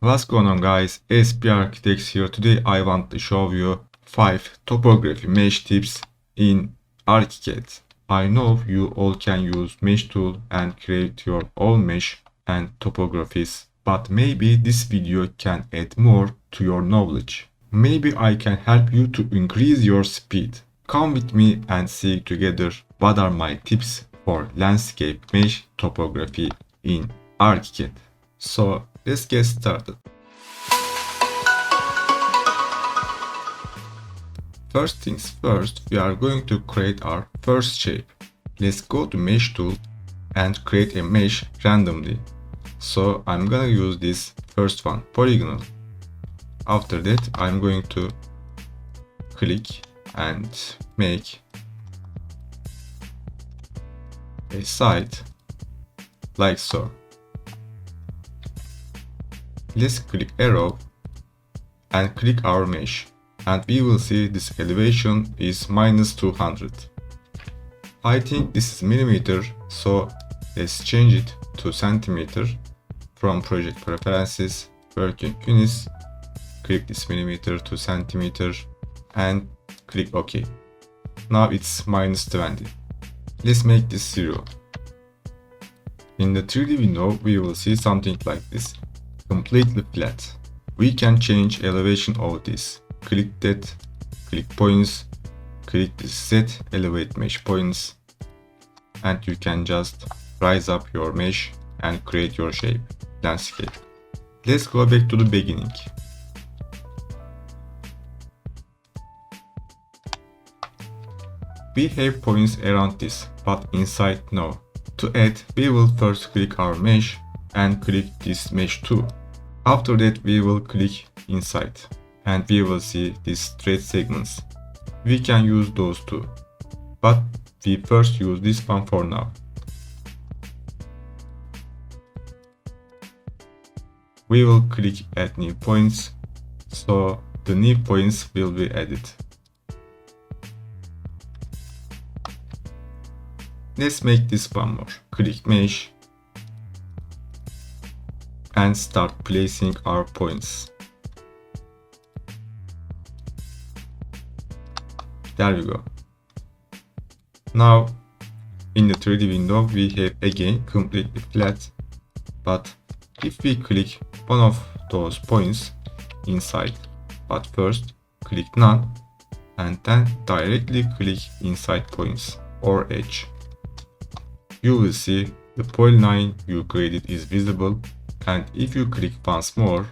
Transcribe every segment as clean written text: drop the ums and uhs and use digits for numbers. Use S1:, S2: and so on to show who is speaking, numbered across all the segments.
S1: What's going on, guys? SP Architects here. Today I want to show you 5 topography mesh tips in Archicad. I know you all can use mesh tool and create your own mesh and topographies, but maybe this video can add more to your knowledge. Maybe I can help you to increase your speed. Come with me and see together what are my tips for landscape mesh topography in Archicad. So let's get started. First things first, we are going to create our first shape. Let's go to mesh tool and create a mesh randomly. So I'm gonna use this first one, polygonal. After that, I'm going to click and make a side like so. Let's click arrow and click our mesh, and we will see this elevation is -200. I think this is millimeter, so let's change it to centimeter. From project preferences, working units, click this millimeter to centimeter and click OK. Now it's -20. Let's make this 0. In the 3D window, we will see something like this, completely flat. We can change elevation of this. Click that, click points, click this set elevate mesh points, and you can just rise up your mesh and create your shape, landscape. Let's go back to the beginning. We have points around this, but inside no. To add, we will first click our mesh and click this mesh too. After that, we will click inside and we will see these straight segments. We can use those too, but we first use this one for now. We will click add new points, so the new points will be added. Let's make this one more. Click mesh and start placing our points. There we go. Now in the 3D window we have again completely flat, but if we click one of those points inside, but first click none and then directly click inside points or edge, you will see the polyline you created is visible. And if you click once more,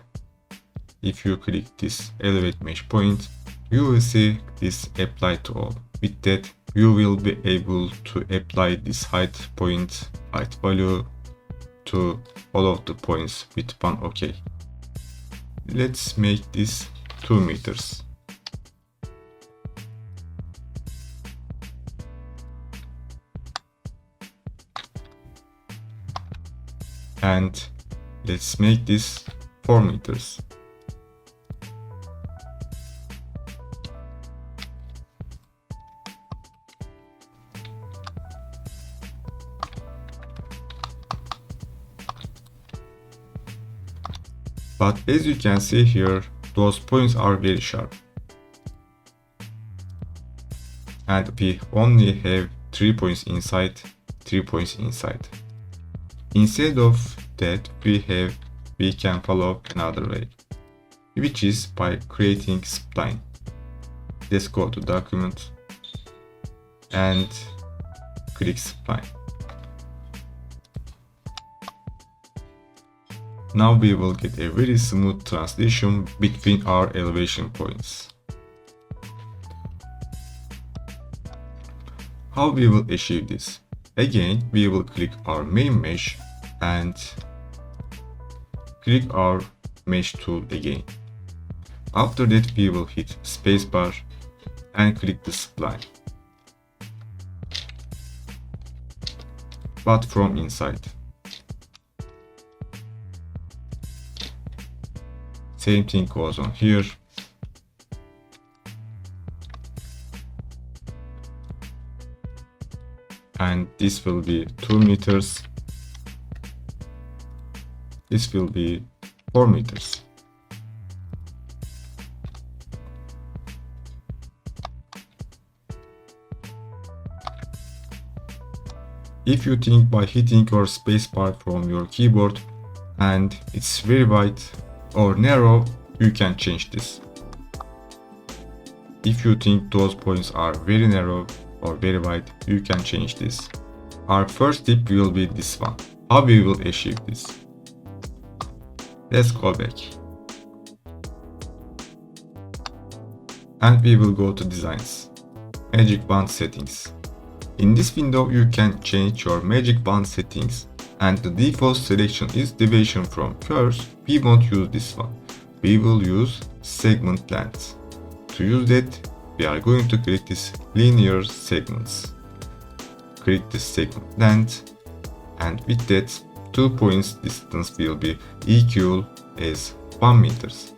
S1: if you click this elevate mesh point, you will see this apply to all. With that, you will be able to apply this height point, height value to all of the points with one OK. Let's make this 2 meters. And let's make this 4 meters. But as you can see here, those points are very sharp. And we only have 3 points inside, 3 points inside. Instead of that, we can follow another way, which is by creating spline. Let's go to document and click spline. Now we will get a very smooth transition between our elevation points. How we will achieve this? Again, we will click our main mesh and click our mesh tool again. After that, we will hit spacebar and click the spline, but from inside. Same thing goes on here. And this will be 2 meters. This will be 4 meters. If you think by hitting your spacebar from your keyboard and it's very wide or narrow, you can change this. If you think those points are very narrow or very wide, you can change this. Our first tip will be this one. How we will achieve this? Let's go back. And we will go to Designs, Magic Wand Settings. In this window, you can change your Magic Wand settings, and the default selection is deviation from curves. We won't use this one. We will use segment length. To use that, we are going to click this linear segments. Click the segment length, and with that, 2 points distance will be equal as 1 meters.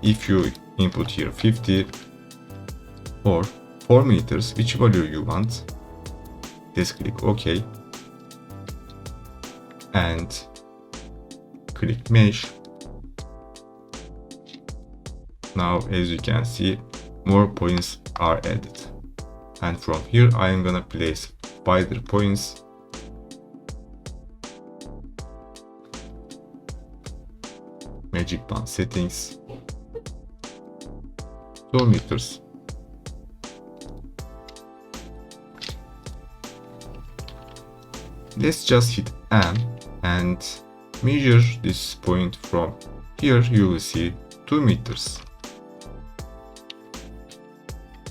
S1: If you input here 50 or 4 meters, which value you want, let's click OK and click Mesh. Now, as you can see, more points are added, and from here I am gonna place wider points. Magic Wand settings, 2 meters. Let's just hit M and measure this point from here. You will see 2 meters.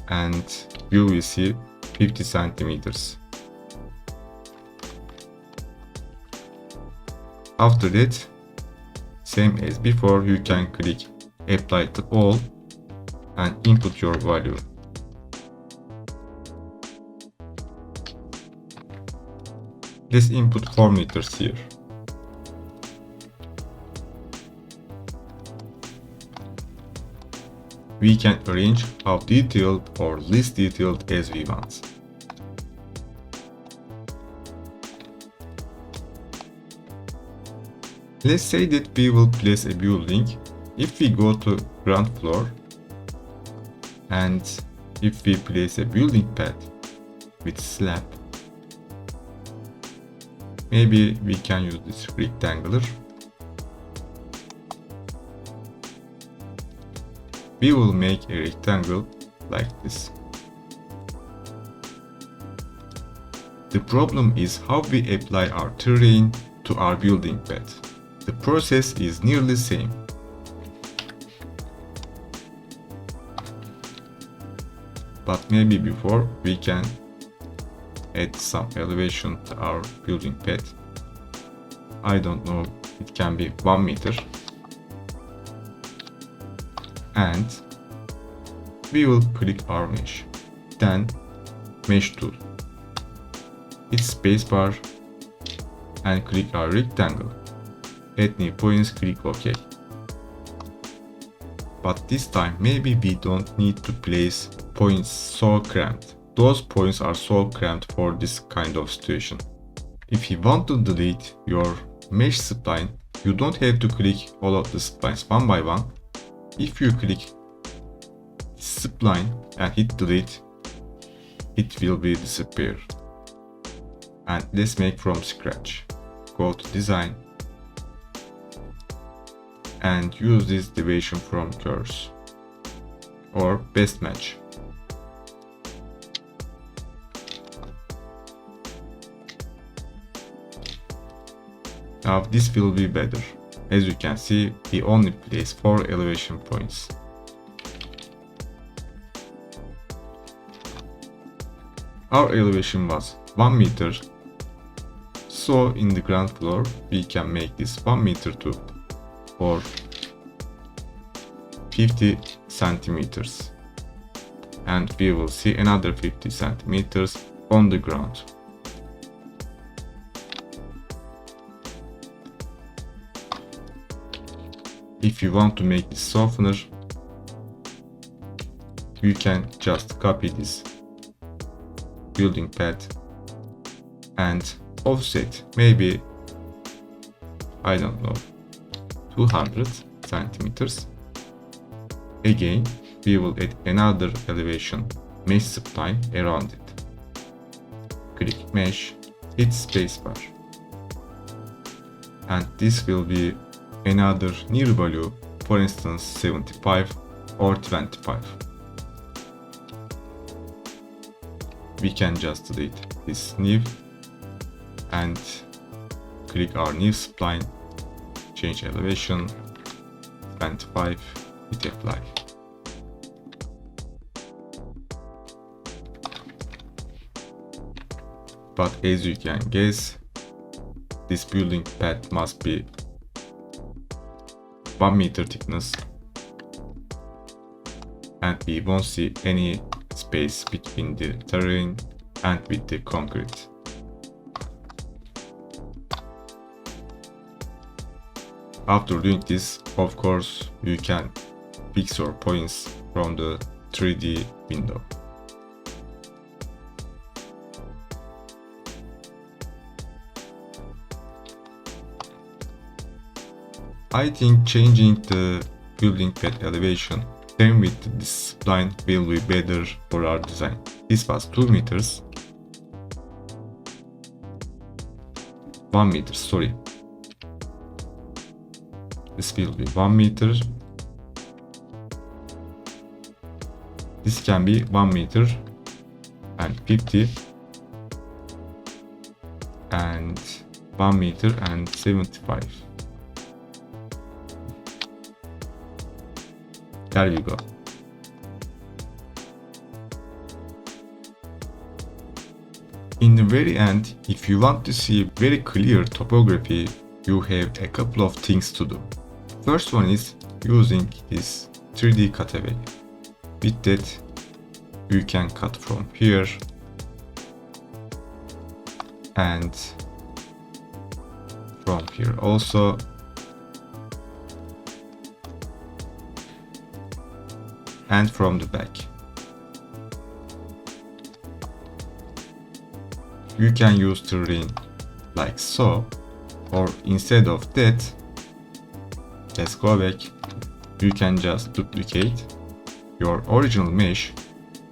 S1: And you will see 50 centimeters. After that, same as before, you can click Apply to All and input your value. Let's input 4 meters here. We can arrange how detailed or least detailed as we want. Let's say that we will place a building. If we go to ground floor and if we place a building pad with slab, maybe we can use this rectangular. We will make a rectangle like this. The problem is how we apply our terrain to our building pad. The process is nearly same. But maybe before we can add some elevation to our building pad. I don't know, it can be 1 meter. And we will click our mesh. Then mesh tool. Hit spacebar and click our rectangle. Add new points, click OK. But this time maybe we don't need to place points so cramped. Those points are so cramped for this kind of situation. If you want to delete your mesh spline, you don't have to click all of the splines one by one. If you click spline and hit delete, it will be disappear. And let's make from scratch. Go to design and use this deviation from curves or best match. Now this will be better. As you can see, we only place 4 elevation points. Our elevation was 1 meter, so in the ground floor we can make this 1 meter to or 50 centimeters, and we will see another 50 centimeters on the ground. If you want to make this softener, you can just copy this building pad and offset, maybe, I don't know, 200 centimeters. Again, we will add another elevation mesh spline around it. Click mesh, hit spacebar. And this will be another new value, for instance 75 or 25. We can just delete this new and click our new spline, change elevation, 25, hit apply. But as you can guess, this building path must be 1 meter thickness, and we won't see any space between the terrain and with the concrete. After doing this, of course, you can fix your points from the 3D window. I think changing the building path elevation same with this spline will be better for our design. This was 2 meters. 1 meter, sorry. This will be 1 meter. This can be 1 meter and 50 and 1 meter and 75. There you go. In the very end, if you want to see very clear topography, you have a couple of things to do. First one is using this 3D cutaway. With that, you can cut from here and from here also. And from the back. You can use terrain like so, or instead of that, let's go back. You can just duplicate your original mesh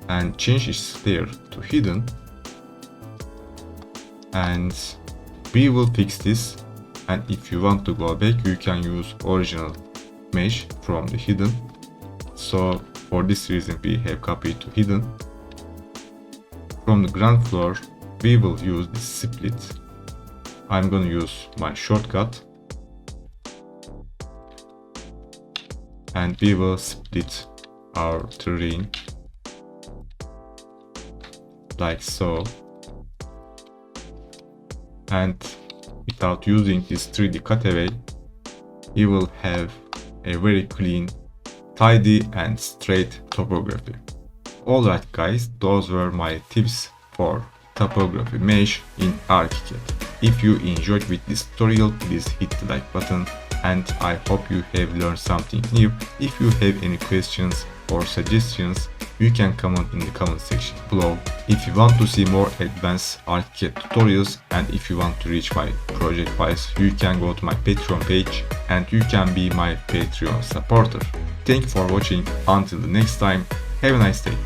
S1: and change its layer to hidden, and we will fix this. And if you want to go back, you can use original mesh from the hidden. So for this reason we have copied to hidden. From the ground floor we will use this split. I'm gonna use my shortcut and we will split our terrain like so, and without using this 3D cutaway you will have a very clean, tidy and straight topography. Alright guys, those were my tips for topography mesh in Archicad. If you enjoyed with this tutorial, please hit the like button and I hope you have learned something new. If you have any questions or suggestions, you can comment in the comment section below. If you want to see more advanced Archicad tutorials and if you want to reach my project files, you can go to my Patreon page and you can be my Patreon supporter. Thank you for watching. Until the next time, have a nice day.